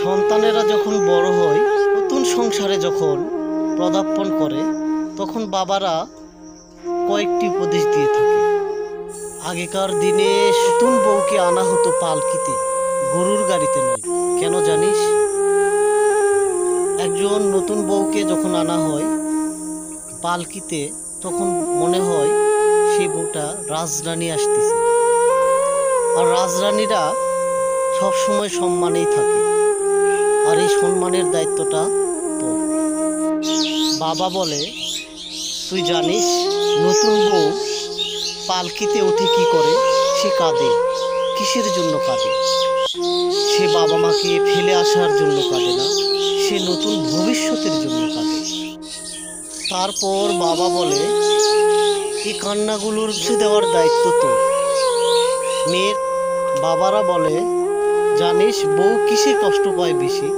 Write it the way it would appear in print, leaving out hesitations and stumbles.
সন্তানেরা যখন বড় হয়, নতুন সংসারে যখন পদার্পণ করে, তখন বাবারা কয়েকটি উপদেশ দিয়ে থাকে। আগেকার দিনে নতুন বউকে আনা হতো পালকিতে, গরুর গাড়িতে নয়। কেন জানিস? একজন নতুন বউকে যখন আনা হয় পালকিতে, তখন মনে হয় সেই বউটা রাজরানী আসতেছে। আর রাজরানীরা সবসময় সম্মানেই থাকে, আর এই সম্মানের দায়িত্বটা তোর। বাবা বলে, তুই জানিস নতুন বউ পালকিতে উঠে কি করে? সে কাঁদে। কিসের জন্য কাঁদে? সে বাবা মাকে ফেলে আসার জন্য কাঁদে না, সে নতুন ভবিষ্যতের জন্য কাঁদে। তারপর বাবা বলে, এই কান্নাগুলোর মুছে দেওয়ার দায়িত্ব তোর। মেয়ের বাবারা বলে, জানিস বউ কিসে কষ্ট পায় বেশি?